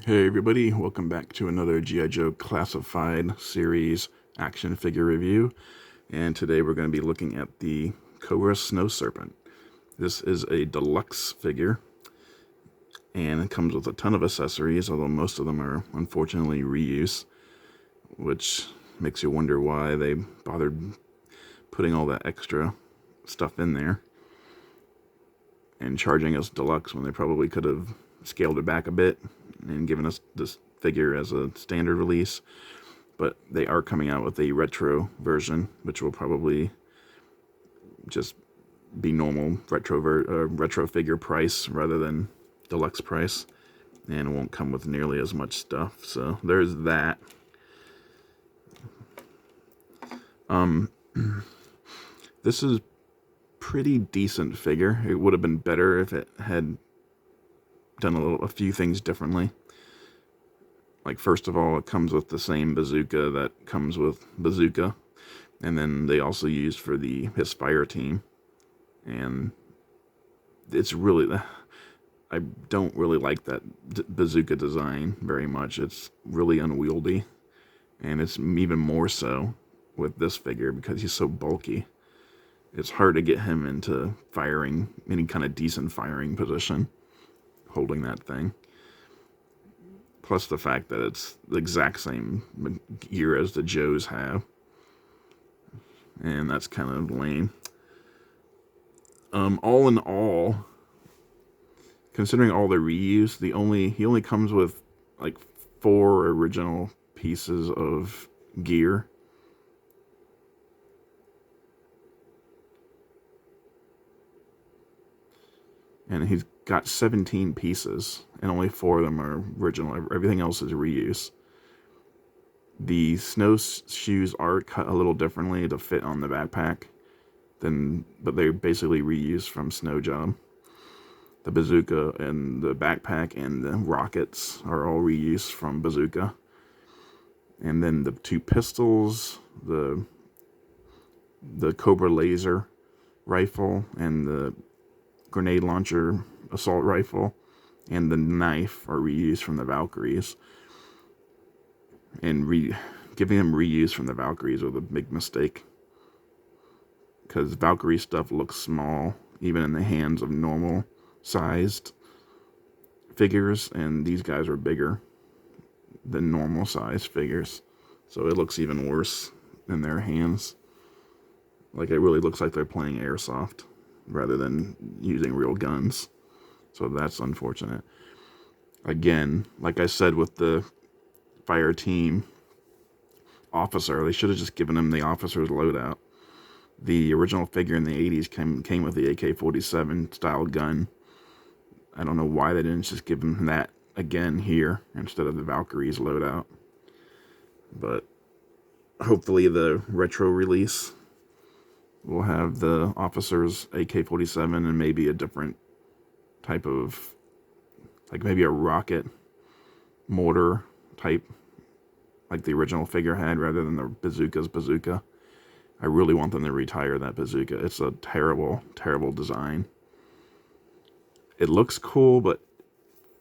Hey everybody, welcome back to another G.I.Joe Classified Series action figure review. And today we're going to be looking at the Cobra Snow Serpent. This is a deluxe figure, and it comes with a ton of accessories, although most of them are unfortunately reuse, which makes you wonder why they bothered putting all that extra stuff in there and charging us deluxe when they probably could have scaled it back a bit and given us this figure as a standard release. But they are coming out with a retro version, which will probably just be normal retro figure price rather than deluxe price, and it won't come with nearly as much stuff. So there's that. This is pretty decent figure. It would have been better if it had done a few things differently. Like, first of all, it comes with the same bazooka that comes with Bazooka, and then they also used for his fire team. And it's really, I don't really like that bazooka design very much. It's really unwieldy, and it's even more so with this figure because he's so bulky. It's hard to get him into firing, any kind of decent firing position, holding that thing. Plus the fact that it's the exact same gear as the Joes have. And that's kind of lame. All in all, considering all the reuse, he only comes with like 4 original pieces of gear. And he's got 17 pieces, and only 4 of them are original. Everything else is reuse. The snowshoes are cut a little differently to fit on the backpack, but they're basically reused from Snow Job. The bazooka and the backpack and the rockets are all reused from Bazooka. And then the 2 pistols, the Cobra laser rifle, and the grenade launcher assault rifle, and the knife are reused from the Valkyries. And giving them reuse from the Valkyries was a big mistake, because Valkyrie stuff looks small even in the hands of normal sized figures, and these guys are bigger than normal sized figures, so it looks even worse in their hands. Like, it really looks like they're playing airsoft rather than using real guns. So that's unfortunate. Again, like I said with the fire team officer, they should have just given him the officer's loadout. The original figure in the 80s came with the AK-47 style gun. I don't know why they didn't just give him that again here instead of the Valkyrie's loadout. But hopefully the retro release will have the officer's AK-47 and maybe a different type of, like maybe a rocket mortar type, like the original figure had, rather than the bazooka's bazooka. I really want them to retire that bazooka. It's a terrible, terrible design. It looks cool, but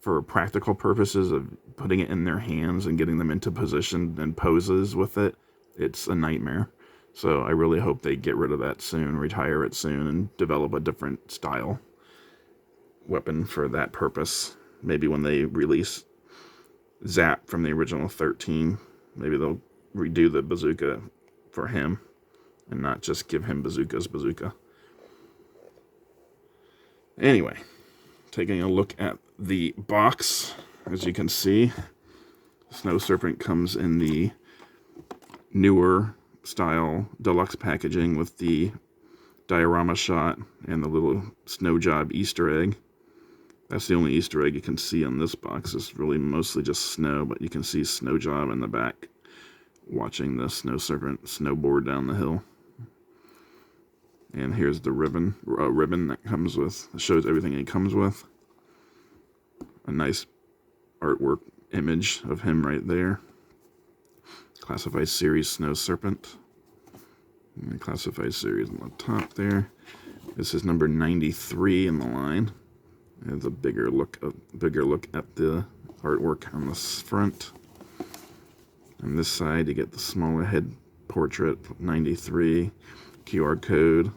for practical purposes of putting it in their hands and getting them into position and poses with it, it's a nightmare. So I really hope they get rid of that soon, retire it soon, and develop a different style weapon for that purpose. Maybe when they release Zap from the original 13, maybe they'll redo the bazooka for him and not just give him Bazooka's bazooka. Anyway, taking a look at the box, as you can see, Snow Serpent comes in the newer style deluxe packaging with the diorama shot and the little Snow Job Easter egg. That's the only Easter egg you can see on this box. It's really mostly just snow, but you can see Snow Job in the back watching the Snow Serpent snowboard down the hill. And here's the ribbon that comes with, shows everything it comes with. A nice artwork image of him right there. Classified Series Snow Serpent. And the Classified Series on the top there. This is number 93 in the line. There's a bigger look at the artwork on the front. On this side, you get the smaller head portrait, 93, QR code,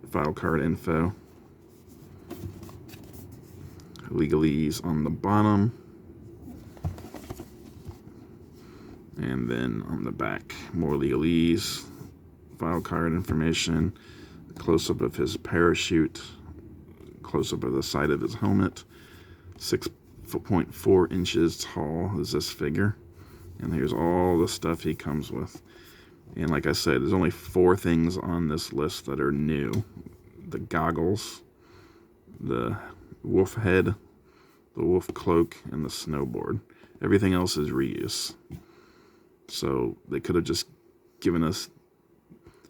file card info, legalese on the bottom, and then on the back, more legalese, file card information, close-up of his parachute, close-up of the side of his helmet. 6.4 inches tall is this figure, and here's all the stuff he comes with. And like I said, there's only 4 things on this list that are new: the goggles, the wolf head, the wolf cloak, and the snowboard. Everything else is reuse. So they could have just given us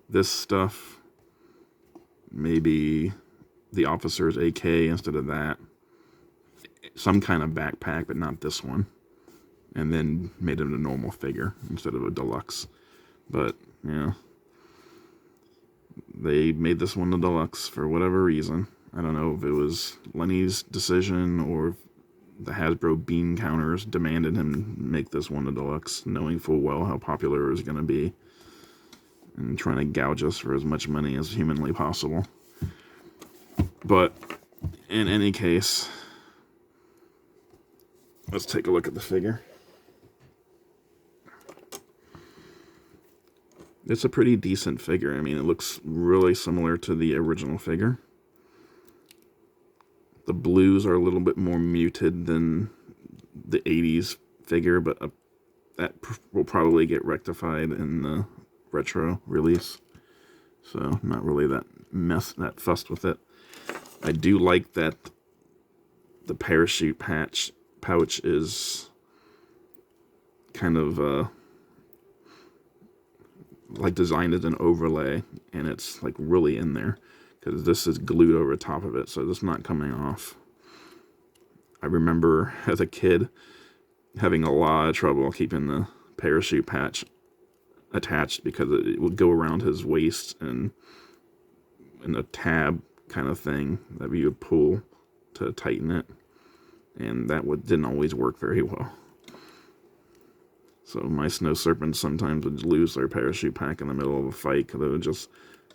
this stuff, maybe the officer's AK instead of that, some kind of backpack, but not this one, and then made it a normal figure instead of a deluxe. But yeah, they made this one a deluxe for whatever reason. I don't know if it was Lenny's decision or if the Hasbro bean counters demanded him make this one a deluxe, knowing full well how popular it was going to be, and trying to gouge us for as much money as humanly possible. But in any case, let's take a look at the figure. It's a pretty decent figure. I mean, it looks really similar to the original figure. The blues are a little bit more muted than the 80s figure, but that will probably get rectified in the retro release. So, not really that fussed with it. I do like that the parachute pouch is kind of like designed as an overlay, and it's like really in there, because this is glued over top of it, so it's not coming off. I remember as a kid having a lot of trouble keeping the parachute patch attached, because it would go around his waist and in a tab kind of thing that you would pull to tighten it, and that didn't always work very well. So my Snow Serpents sometimes would lose their parachute pack in the middle of a fight because it would just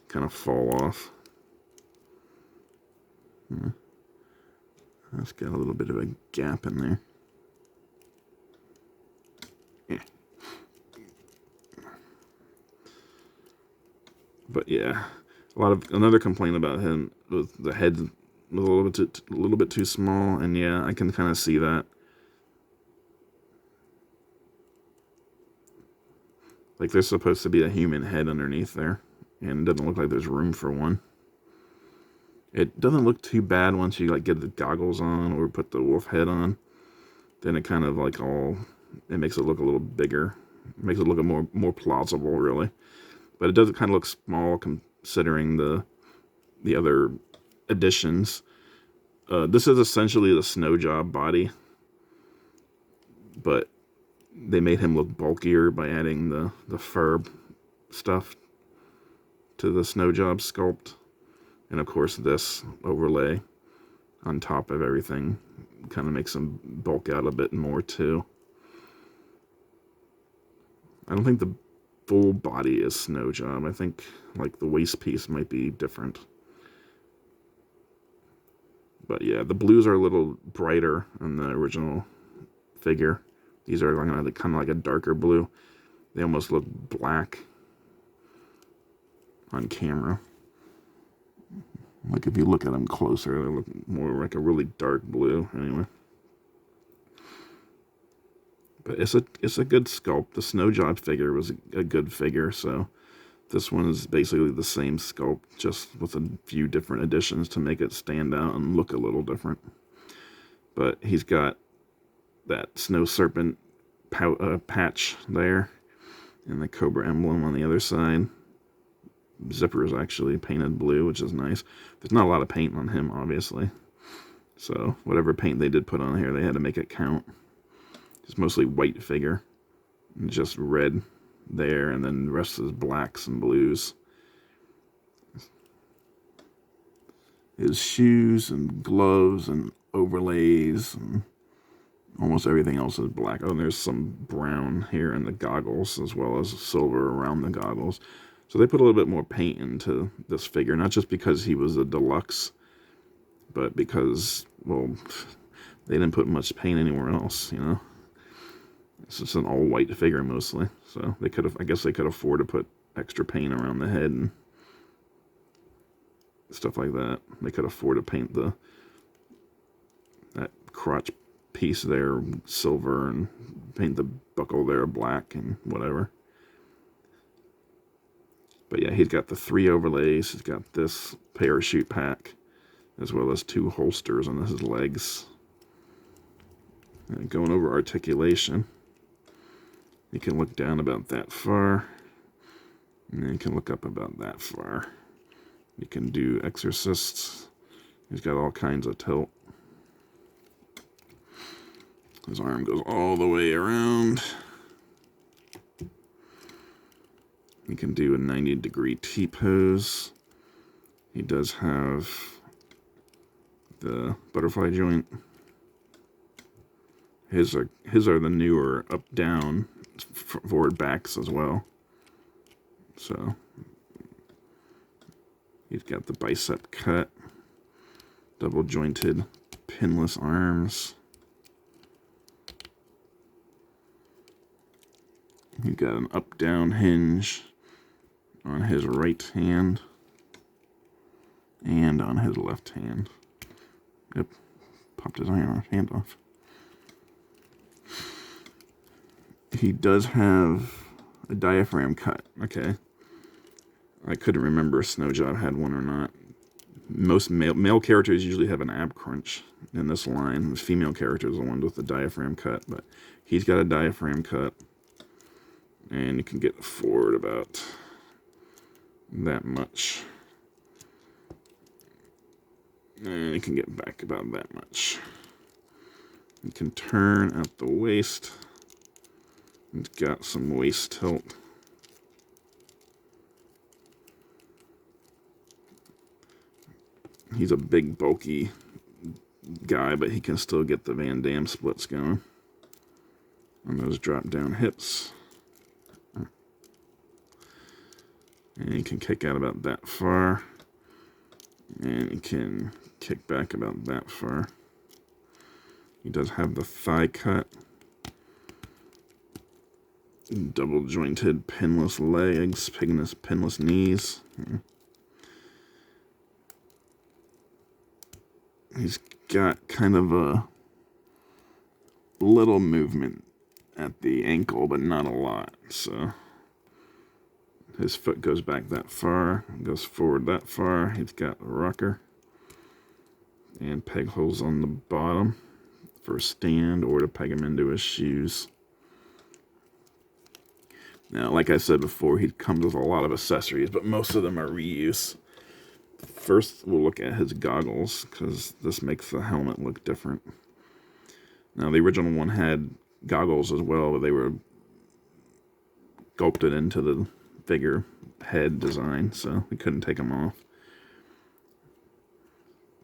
kind of fall off. That's got a little bit of a gap in there. Yeah. But yeah, another complaint about him was the head was a little bit too small, and yeah, I can kind of see that. Like, there's supposed to be a human head underneath there, and it doesn't look like there's room for one. It doesn't look too bad once you like get the goggles on or put the wolf head on. Then it kind of like it makes it look a little bigger. It makes it look more plausible, really. But it does kind of look small considering the other additions. This is essentially the snow job body, but they made him look bulkier by adding the fur stuff to the snow job sculpt. And of course this overlay on top of everything kind of makes him bulk out a bit more too. I don't think the full body is snow job. I think like the waist piece might be different. But yeah, the blues are a little brighter on the original figure. These are kind of like a darker blue. They almost look black on camera. Like if you look at them closer, they look more like a really dark blue. Anyway, but it's a good sculpt. The snow job figure was a good figure, so this one is basically the same sculpt, just with a few different additions to make it stand out and look a little different. But he's got that Snow Serpent patch there, and the Cobra emblem on the other side. Zipper is actually painted blue, which is nice. There's not a lot of paint on him, obviously. So whatever paint they did put on here, they had to make it count. It's mostly white figure, and just red there, and then the rest is blacks and blues. His shoes and gloves and overlays, and almost everything else is black. Oh, and there's some brown here in the goggles, as well as silver around the goggles. So they put a little bit more paint into this figure, not just because he was a deluxe, but because, well, they didn't put much paint anywhere else, you know. It's just an all-white figure mostly, so they could have, I guess they could afford to put extra paint around the head and stuff like that. They could afford to paint that crotch piece there silver and paint the buckle there black and whatever. But yeah, he's got the 3 overlays. He's got this parachute pack, as well as 2 holsters on his legs. And going over articulation, you can look down about that far, and then you can look up about that far. You can do exorcists. He's got all kinds of tilt. His arm goes all the way around. He can do a 90-degree T-pose. He does have the butterfly joint. His are the newer up-down forward backs as well. So he's got the bicep cut, double jointed pinless arms. He's got an up-down hinge on his right hand and on his left hand. Yep, popped his hand off. He does have a diaphragm cut. Okay. I couldn't remember if Snowjob had one or not. Most male characters usually have an ab crunch in this line. The female character is the one with the diaphragm cut, but he's got a diaphragm cut. And you can get forward about that much. And you can get back about that much. You can turn at the waist. It's got some waist tilt. He's a big, bulky guy, but he can still get the Van Damme splits going. And those drop-down hips. And he can kick out about that far. And he can kick back about that far. He does have the thigh cut. Double jointed pinless legs, pinless knees. He's got kind of a little movement at the ankle, but not a lot. So his foot goes back that far, goes forward that far. He's got a rocker and peg holes on the bottom for a stand or to peg him into his shoes. Now, like I said before, he comes with a lot of accessories, but most of them are reuse. First, we'll look at his goggles, because this makes the helmet look different. Now, the original one had goggles as well, but they were sculpted into the figure head design, so we couldn't take them off.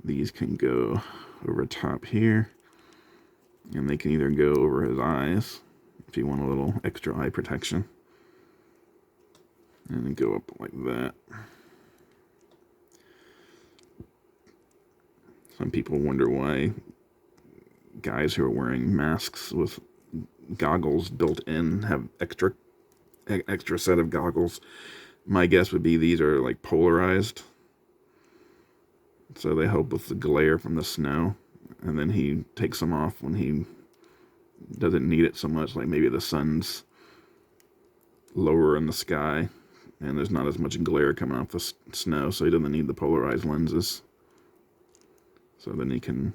These can go over top here, and they can either go over his eyes, if you want a little extra eye protection. And then go up like that. Some people wonder why guys who are wearing masks with goggles built in have extra set of goggles. My guess would be these are like polarized. So they help with the glare from the snow. And then he takes them off when he doesn't need it so much. Like maybe the sun's lower in the sky and there's not as much glare coming off the snow, so he doesn't need the polarized lenses. So then he can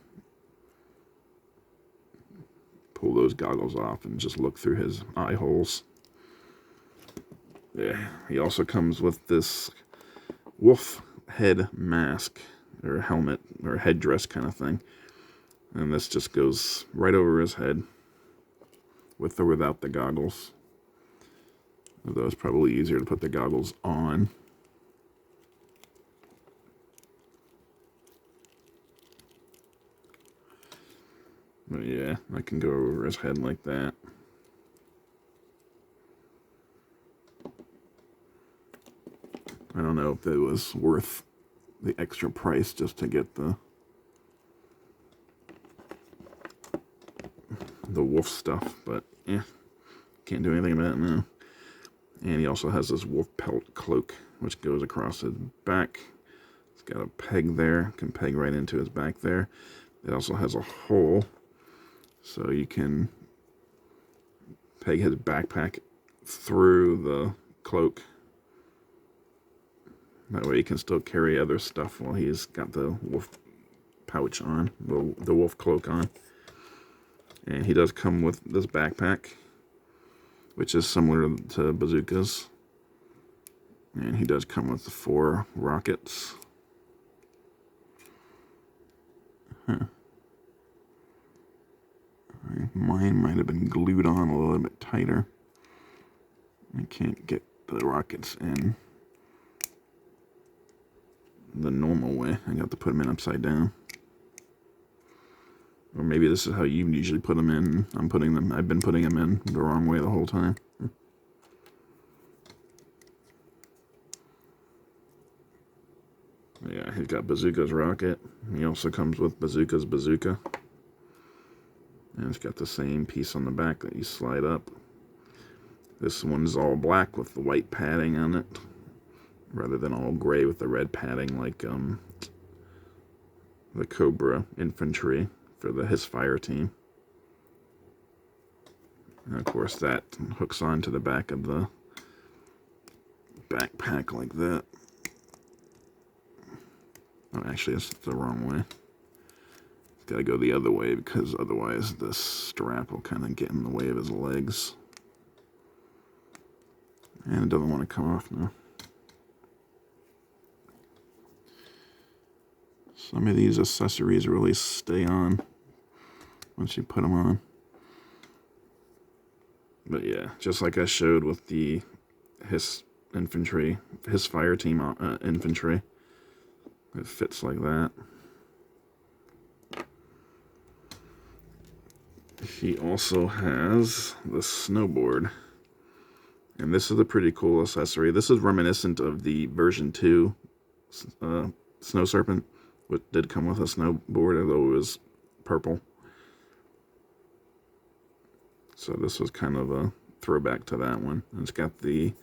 pull those goggles off and just look through his eye holes. Yeah, he also comes with this wolf head mask, or helmet, or headdress kind of thing. And this just goes right over his head, with or without the goggles. Although it's probably easier to put the goggles on. But yeah, I can go over his head like that. I don't know if it was worth the extra price just to get the wolf stuff, but yeah, can't do anything about it now. And he also has this wolf pelt cloak, which goes across his back. It's got a peg there, can peg right into his back there. It also has a hole, so you can peg his backpack through the cloak. That way he can still carry other stuff while he's got the wolf pouch on, the wolf cloak on. And he does come with this backpack, which is similar to Bazooka's. And he does come with the 4 rockets. Huh. Mine might have been glued on a little bit tighter. I can't get the rockets in the normal way. I got to put them in upside down. Or maybe this is how you usually put them in. I've been putting them in the wrong way the whole time. Yeah, he's got Bazooka's rocket. He also comes with Bazooka's bazooka. And it's got the same piece on the back that you slide up. This one's all black with the white padding on it, rather than all gray with the red padding like the Cobra infantry for the Hisfire team. And of course that hooks onto the back of the backpack like that. Oh, actually, it's the wrong way. It's got to go the other way because otherwise the strap will kind of get in the way of his legs. And it doesn't want to come off now. Some of these accessories really stay on once you put them on. But yeah, just like I showed with the Hisfire team infantry, it fits like that. He also has the snowboard. And this is a pretty cool accessory. This is reminiscent of the version 2 Snow Serpent, which did come with a snowboard, although it was purple. So this was kind of a throwback to that one. And it's got the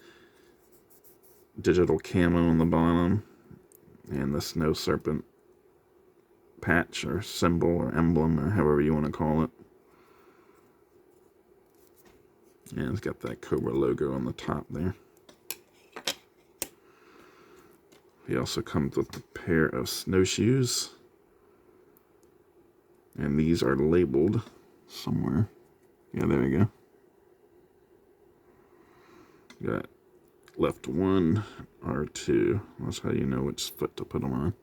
digital camo on the bottom and the Snow Serpent patch or symbol or emblem or however you want to call it. And it's got that Cobra logo on the top there. He also comes with a pair of snowshoes. And these are labeled somewhere. Yeah, there we go. Got left 1, R2. That's how you know which foot to put them on.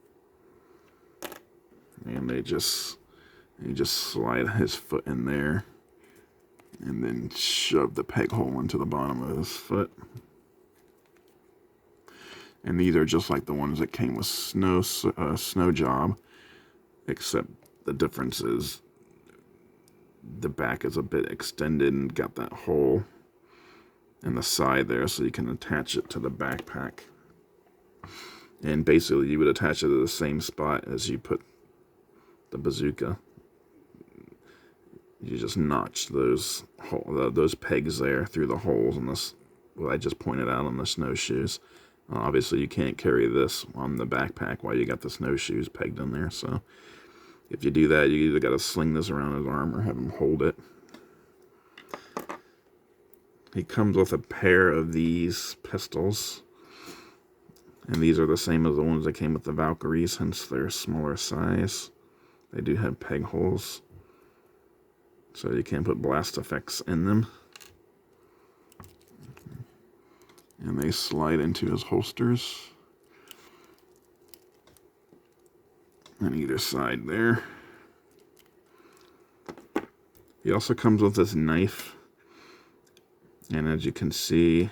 And you just slide his foot in there. And then shove the peg hole into the bottom of his foot. And these are just like the ones that came with Snow Job, except the difference is the back is a bit extended and got that hole in the side there, so you can attach it to the backpack. And basically, you would attach it to the same spot as you put the bazooka. You just notch those pegs there through the holes in this. Well, I just pointed out on the snowshoes. Obviously, you can't carry this on the backpack while you got the snowshoes pegged in there. So, if you do that, you either got to sling this around his arm or have him hold it. He comes with a pair of these pistols. And these are the same as the ones that came with the Valkyries, hence their smaller size. They do have peg holes, so you can put blast effects in them. And they slide into his holsters on either side there. He also comes with this knife. And as you can see,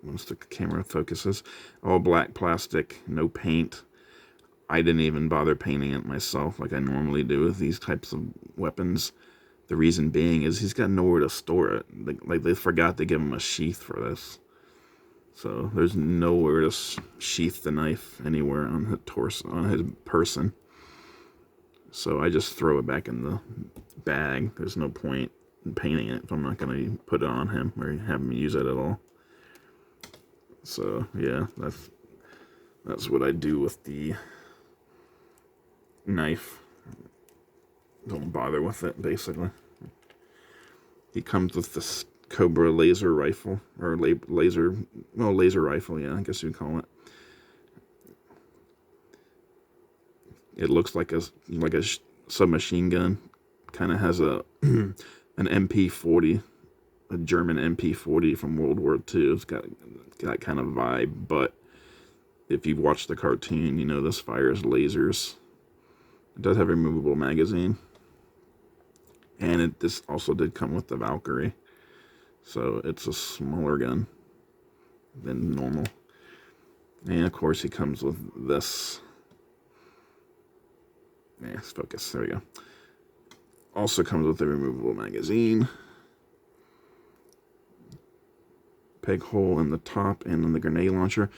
once the camera focuses, all black plastic, no paint. I didn't even bother painting it myself like I normally do with these types of weapons. The reason being is he's got nowhere to store it. Like they forgot to give him a sheath for this. So there's nowhere to sheath the knife anywhere on his torso, on his person. So I just throw it back in the bag. There's no point in painting it if I'm not going to put it on him or have him use it at all. So yeah, that's what I do with the knife. Don't bother with it, basically. He comes with this Cobra laser rifle, or laser rifle, yeah, I guess you'd call it. It looks like a submachine gun. Kind of has a an MP40, a German MP40 from World War II. It's got that kind of vibe, but if you've watched the cartoon, you know this fires lasers. It does have a removable magazine. And this also did come with the Valkyrie. So it's a smaller gun than normal. And of course he comes with this. Yeah, let's focus. There we go. Also comes with a removable magazine. Peg hole in the top and in the grenade launcher.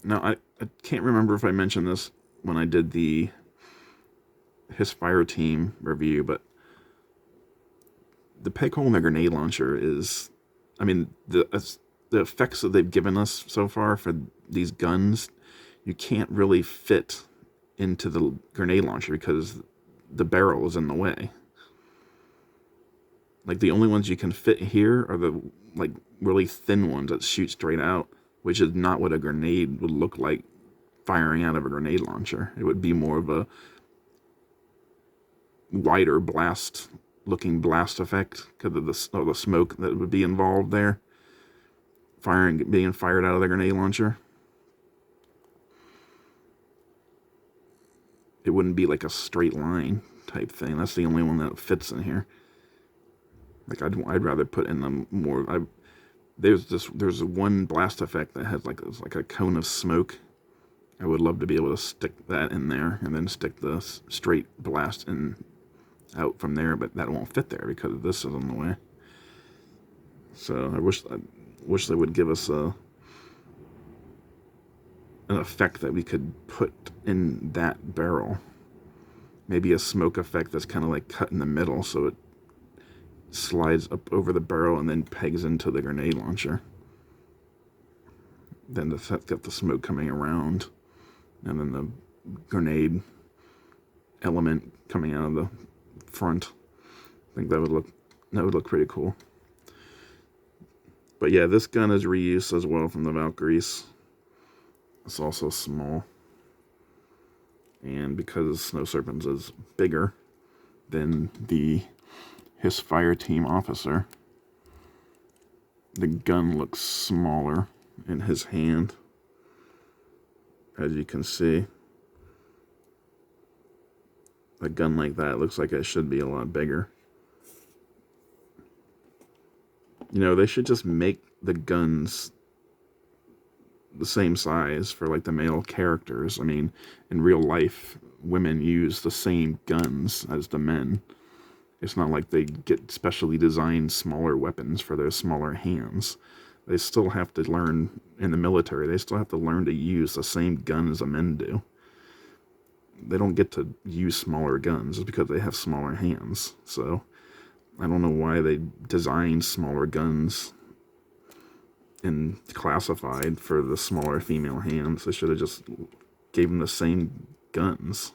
Now, I can't remember if I mentioned this when I did his fire team review, but the peg hole in the grenade launcher is, I mean, the effects that they've given us so far for these guns, you can't really fit into the grenade launcher because the barrel is in the way. Like, the only ones you can fit here are the, like, really thin ones that shoot straight out, which is not what a grenade would look like firing out of a grenade launcher. It would be more of a wider looking blast effect because of the smoke that would be involved there. Being fired out of the grenade launcher. It wouldn't be like a straight line type thing. That's the only one that fits in here. Like I'd rather put in the more. There's one blast effect that has like a cone of smoke. I would love to be able to stick that in there and then stick the straight blast in out from there, but that won't fit there because this is in the way. So I wish they would give us an effect that we could put in that barrel. Maybe a smoke effect that's kind of like cut in the middle, so it slides up over the barrel and then pegs into the grenade launcher. Then get the smoke coming around, and then the grenade element coming out of the front. I think that would look pretty cool. But yeah, this gun is reused as well from the Valkyries. It's also small, and because Snow Serpent is bigger than his fire team officer, the gun looks smaller in his hand, as you can see. A gun like that looks like it should be a lot bigger. You know, they should just make the guns the same size for like the male characters. I mean, in real life, women use the same guns as the men. It's not like they get specially designed smaller weapons for their smaller hands. They still have to learn, in the military, they still have to learn to use the same gun as the men do. They don't get to use smaller guns just because they have smaller hands. So I don't know why they designed smaller guns and classified for the smaller female hands. They should have just gave them the same guns.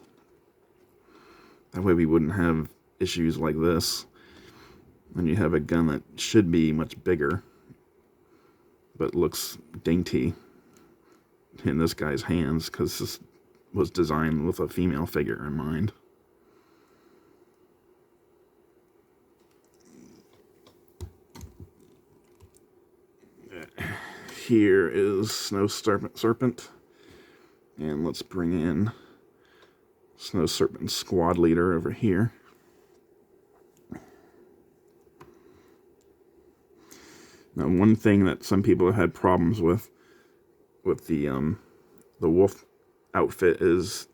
That way we wouldn't have issues like this. And you have a gun that should be much bigger, but looks dainty in this guy's hands because this was designed with a female figure in mind. Here is Snow Serpent. And let's bring in Snow Serpent squad leader over here. Now, one thing that some people have had problems with the wolf outfit is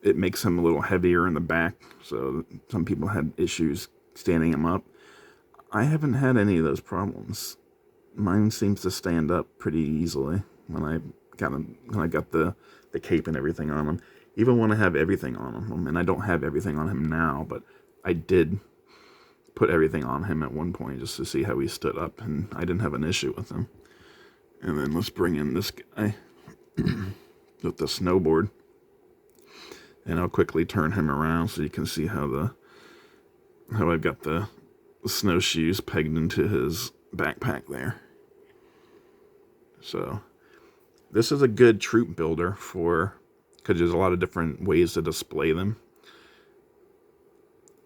it makes him a little heavier in the back, so some people had issues standing him up. I haven't had any of those problems. Mine seems to stand up pretty easily when I got the cape and everything on him. Even when I have everything on him, and I don't have everything on him now, but I did put everything on him at one point just to see how he stood up, and I didn't have an issue with him. And then let's bring in this guy with the snowboard, and I'll quickly turn him around so you can see how I've got the snowshoes pegged into his backpack there. So this is a good troop builder because there's a lot of different ways to display them.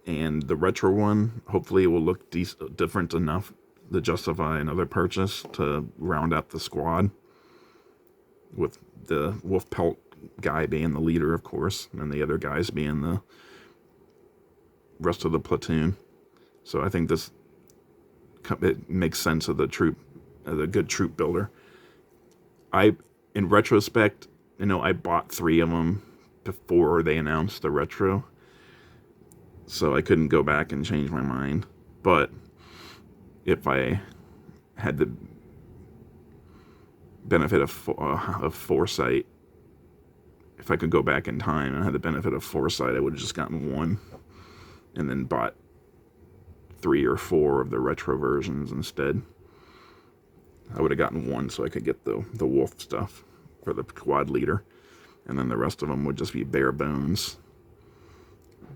And the retro one, hopefully it will look different enough to justify another purchase to round out the squad, with the wolf pelt guy being the leader, of course, and the other guys being the rest of the platoon. So I think it makes sense of the troop, as a good troop builder. In retrospect, I bought 3 of them before they announced the retro, so I couldn't go back and change my mind. But if I had the benefit of foresight, if I could go back in time and had the benefit of foresight, I would have just gotten 1 and then bought 3 or 4 of the retro versions instead. I would have gotten 1 so I could get the wolf stuff for the quad leader, and then the rest of them would just be bare bones.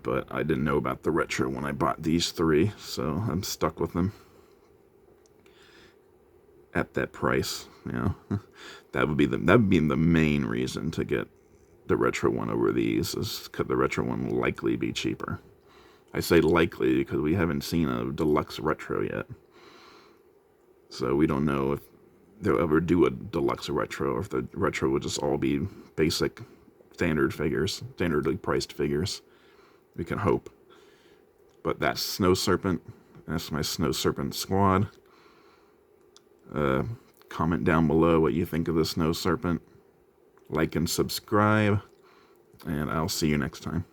But I didn't know about the retro when I bought these 3, so I'm stuck with them at that price. That would be the main reason to get the retro one over these, is because the retro one will likely be cheaper. I say likely because we haven't seen a deluxe retro yet, so we don't know if they'll ever do a deluxe retro, or if the retro will just all be basic standardly priced figures. We can hope. But that's Snow Serpent. That's my Snow Serpent squad. Comment down below what you think of the Snow Serpent. Like and subscribe. And I'll see you next time.